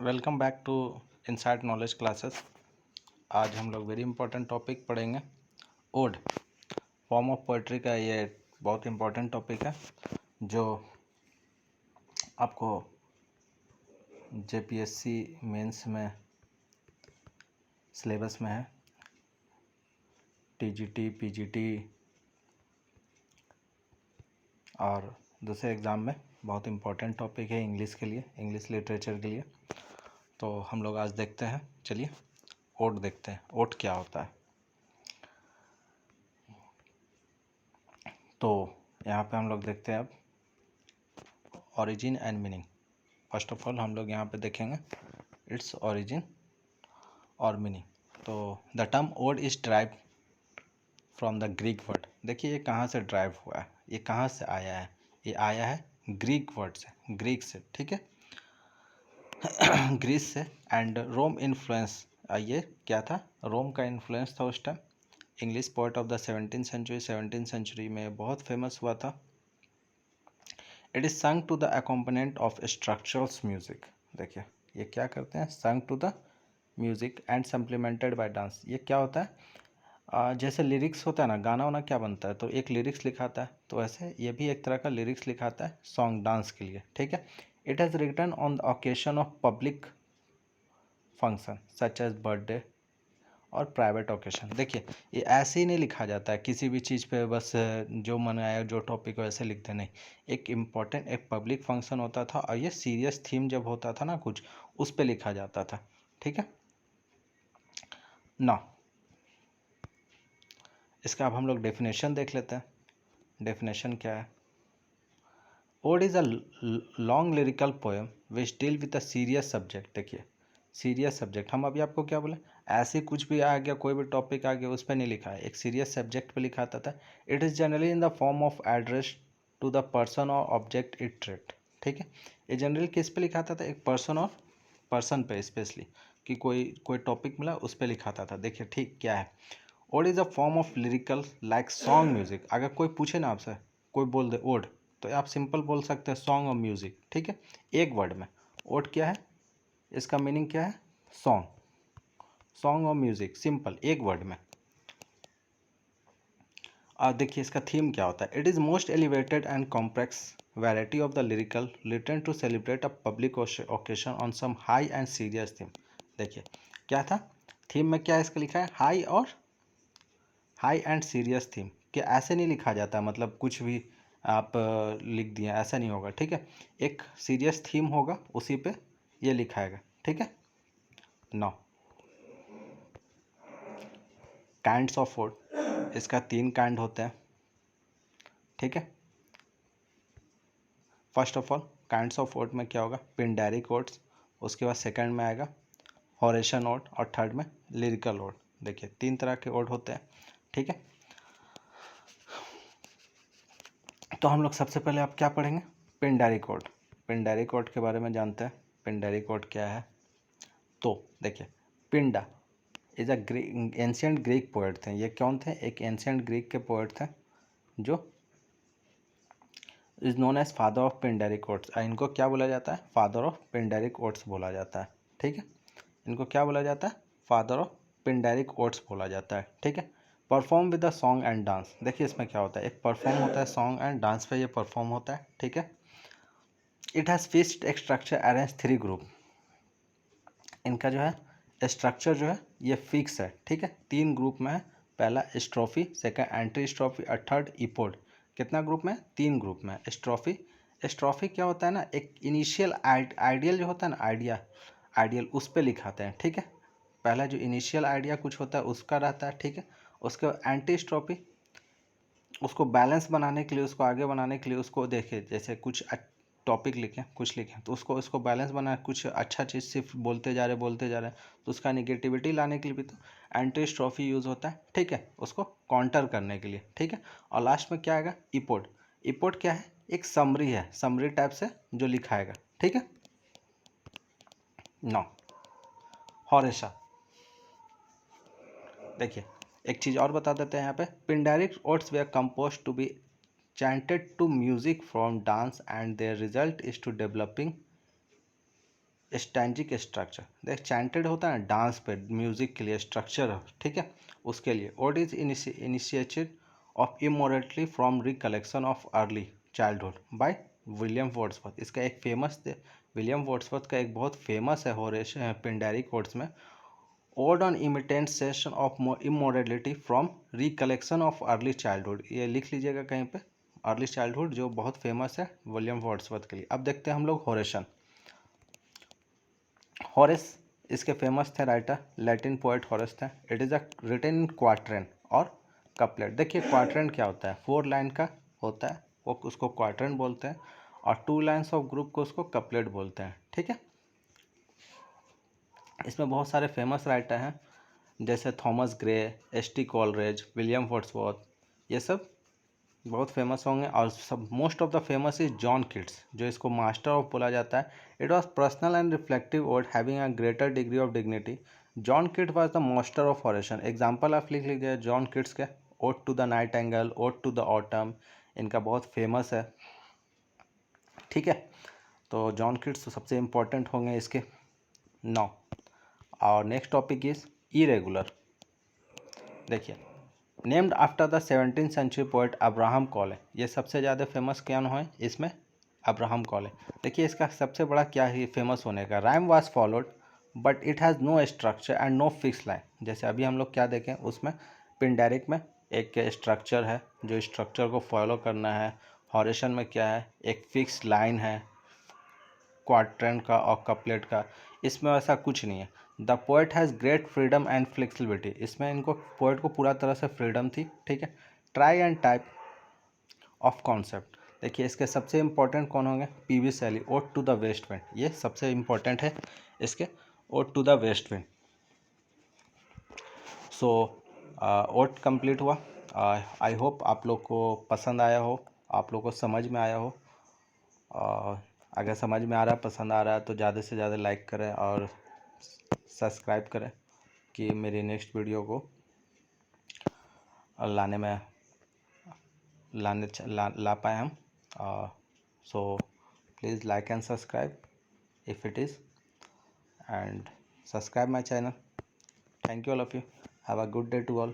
Welcome back to Inside Knowledge Classes. आज हम लोग वेरी इंपॉर्टेंट टॉपिक पढ़ेंगे। ओड फॉर्म ऑफ पोइट्री का ये बहुत इंपॉर्टेंट टॉपिक है जो आपको जेपीएससी मेंस में सिलेबस में है। टीजीटी, पीजीटी और दूसरे एग्ज़ाम में बहुत इंपॉर्टेंट टॉपिक है इंग्लिश के लिए, इंग्लिश लिटरेचर के लिए। तो हम लोग आज देखते हैं, चलिए ओड देखते हैं। ओड क्या होता है? तो यहाँ पे हम लोग देखते हैं अब origin and meaning. First of all हम लोग यहाँ पे देखेंगे इट्स ओरिजिन और मीनिंग। तो the term ode is drive from the Greek word. देखिए ये कहाँ से ड्राइव हुआ है, ये कहाँ से आया है? ये आया है ग्रीक वर्ड से, ग्रीक से, ठीक है, ग्रीस से। एंड रोम इन्फ्लुएंस, ये क्या था? रोम का इन्फ्लुएंस था उस time. English poet of the 17th century में बहुत फेमस हुआ था। It is sung to the accompaniment of structurals music. देखिए ये क्या करते हैं? Sung to the music and supplemented by dance. ये क्या होता है? जैसे लिरिक्स होता है ना, गाना वाना क्या बनता है तो एक लिरिक्स लिखाता है, तो ऐसे ये भी एक तरह का लिरिक्स लिखाता है सॉन्ग डांस के लिए, ठीक है। It has written on the occasion of public function such as birthday और प्राइवेट ओकेशन। देखिए ये ऐसे ही नहीं लिखा जाता है किसी भी चीज़ पे बस जो मन आया जो टॉपिक हो ऐसे लिखते नहीं। एक इम्पॉर्टेंट एक पब्लिक फंक्शन होता था और ये सीरियस थीम जब होता था ना कुछ, उस पे लिखा जाता था, ठीक है ना। इसका अब हम लोग डेफिनेशन देख लेते हैं। डेफिनेशन क्या है? Ode is a long lyrical poem which deal with a serious subject. देखिए सीरियस सब्जेक्ट, हम अभी आपको क्या बोले, ऐसे कुछ भी आ गया, कोई भी टॉपिक आ गया उस पर नहीं लिखा है, एक सीरियस सब्जेक्ट पे लिखा आता था। It is generally in the form of address to the person और ऑब्जेक्ट इट ट्रीट, ठीक है। ये जनरली किस पे लिखा था? एक पर्सन और पर्सन पे स्पेशली, कि कोई कोई टॉपिक मिला उस पर लिखाता था। देखिए ठीक क्या है? Ode is a form of lyrical like song music. अगर कोई पूछे ना आपसे, कोई बोल दे ओड, तो आप सिंपल बोल सकते हैं सॉन्ग और म्यूजिक, ठीक है, एक वर्ड में। ओड क्या है? इसका मीनिंग क्या है? सॉन्ग, सॉन्ग और म्यूजिक, सिंपल एक वर्ड में। और देखिए इसका थीम क्या होता है? It is most elevated and complex variety of the lyrical written to celebrate a public occasion on some high and serious theme. देखिए क्या था थीम में? क्या इसका लिखा है? हाई और हाई एंड सीरियस थीम। कि ऐसे नहीं लिखा जाता, मतलब कुछ भी आप लिख दिए ऐसा नहीं होगा, ठीक है। एक सीरियस थीम होगा उसी पे ये लिखाएगा, ठीक है। नौ काइंड्स ऑफ ओड, इसका 3 काइंड होते हैं, ठीक है। First of all kinds of ode में क्या होगा? पिंडारिक ओड्स, उसके बाद सेकंड में आएगा हॉरेशन ओड और थर्ड में लिरिकल ओड। देखिए 3 तरह के ओड होते हैं, ठीक है। तो हम लोग सबसे पहले आप क्या पढ़ेंगे? पिंडारिक कोड। पिंडारिक कोड के बारे में जानते हैं। पिंडारिक कोड क्या है? तो देखिए पिंडा is a ancient Greek poet थे। ये कौन थे? एक एंशियंट ग्रीक के पोएट थे जो is known as father of Pindaric odes. इनको क्या बोला जाता है? फादर ऑफ पिंडारिक ओड्स बोला जाता है, ठीक है। इनको क्या बोला जाता है? फादर ऑफ पिंडारिक ओड्स बोला जाता है, ठीक है। Perform with the song and dance. देखिए इसमें क्या होता है? एक परफॉर्म होता है सॉन्ग एंड डांस पे ये परफॉर्म होता है, ठीक है। It has fixed structure arrange 3 group. इनका जो है स्ट्रक्चर जो है ये फिक्स है, ठीक है। 3 ग्रुप में है। पहला स्ट्रोफी, सेकंड एंट्री स्ट्रोफी और थर्ड इपोड। कितना ग्रुप में? 3 ग्रुप में। स्ट्रोफी, स्ट्रोफी क्या होता है ना, एक इनिशियल आइडियल जो होता है ना, आइडियल उस पर लिखाते हैं, ठीक है। पहला जो इनिशियल आइडिया कुछ होता है उसका रहता है, ठीक है। उसके बाद एंटी स्ट्रोफी, उसको बैलेंस बनाने के लिए, उसको आगे बनाने के लिए, उसको देखिए जैसे कुछ टॉपिक लिखें, कुछ लिखें तो उसको बैलेंस बना, कुछ अच्छा चीज़ सिर्फ बोलते जा रहे तो उसका निगेटिविटी लाने के लिए भी तो एंटी स्ट्रॉफी यूज़ होता है, ठीक है, उसको काउंटर करने के लिए, ठीक है। और लास्ट में क्या आएगा? इपोड। इपोड क्या है? एक समरी है, समरी टाइप से जो लिखाएगा, ठीक है। नौ हॉरेशा। देखिए एक चीज़ और बता देते हैं यहाँ पे। Pindaric odes were composed to be chanted to music from dance and their result is to developing stanzaic structure, देख चैंटेड होता है डांस पे, म्यूजिक के लिए स्ट्रक्चर, ठीक है, उसके लिए। Ode is initiated of immortally from recollection of early childhood by William Wordsworth. इसका एक फेमस विलियम वर्ड्सवर्थ का एक बहुत फेमस है होरेशन पिंडारी कोट्स में, odd on imitation of immorality from recollection of early childhood. ये लिख लीजिएगा कहीं पे, अर्ली चाइल्डहुड, जो बहुत फेमस है विलियम वर्ड्सवर्थ के लिए। अब देखते हैं हम लोग होरेशन। होरेस इसके फेमस थे राइटर, लैटिन पोएट होरेस थे। It is a written in quatrain और कपलेट। देखिए क्वार्ट्रेन क्या होता है, 4 लाइन का होता है, वो उसको क्वार्ट्रेन बोलते हैं, और 2 लाइन्स ऑफ ग्रुप को उसको कपलेट बोलते हैं, ठीक है। इसमें बहुत सारे फेमस राइटर हैं, जैसे Thomas Gray, S T. Coleridge, William Wordsworth, ये सब बहुत फेमस होंगे। और सब most of the famous is John Keats, जो इसको मास्टर ऑफ बोला जाता है। It was personal and reflective ode having a greater degree of dignity. John Keats was the master of oration. Example आप लिख लीजिए जॉन किट्स के, ode to the nightingale, ode to the autumn, इनका बहुत famous है, ठीक है। तो जॉन किट्स तो सबसे इम्पोर्टेंट होंगे इसके। नौ और नेक्स्ट टॉपिक इज इरेगुलर। देखिए named after the 17th century poet Abraham Cowley, ये सबसे ज़्यादा फेमस क्या है इसमें, अब्राहम कॉले। देखिए इसका सबसे बड़ा क्या है फेमस होने का, rhyme was followed but it has no structure and no fix line. जैसे अभी हम लोग क्या देखें उसमें, पिंडारिक में एक स्ट्रक्चर है, जो स्ट्रक्चर को फॉलो करना है। हॉरेशन में क्या है, एक फिक्स लाइन है क्वार्ट्रेन का और कपलेट का। इसमें वैसा कुछ नहीं है। The poet has great freedom and flexibility, इसमें इनको पोएट को पूरा तरह से फ्रीडम थी, ठीक है। Try and type of concept, देखिए इसके सबसे इंपॉर्टेंट कौन होंगे, P B. Shelley, ode to the west wind, ये सबसे इंपॉर्टेंट है इसके, ode to the west wind. So ode complete हुआ। आई होप आप लोग को पसंद आया हो, आप लोग को समझ में आया हो। अगर समझ में आ रहा है, पसंद आ रहा है, तो ज़्यादा से ज़्यादा लाइक करें और सब्सक्राइब करें कि मेरी नेक्स्ट वीडियो को लाने में ला पाए हम। So please like and subscribe if it is, and subscribe my channel. Thank you all of you. Have a good day to all.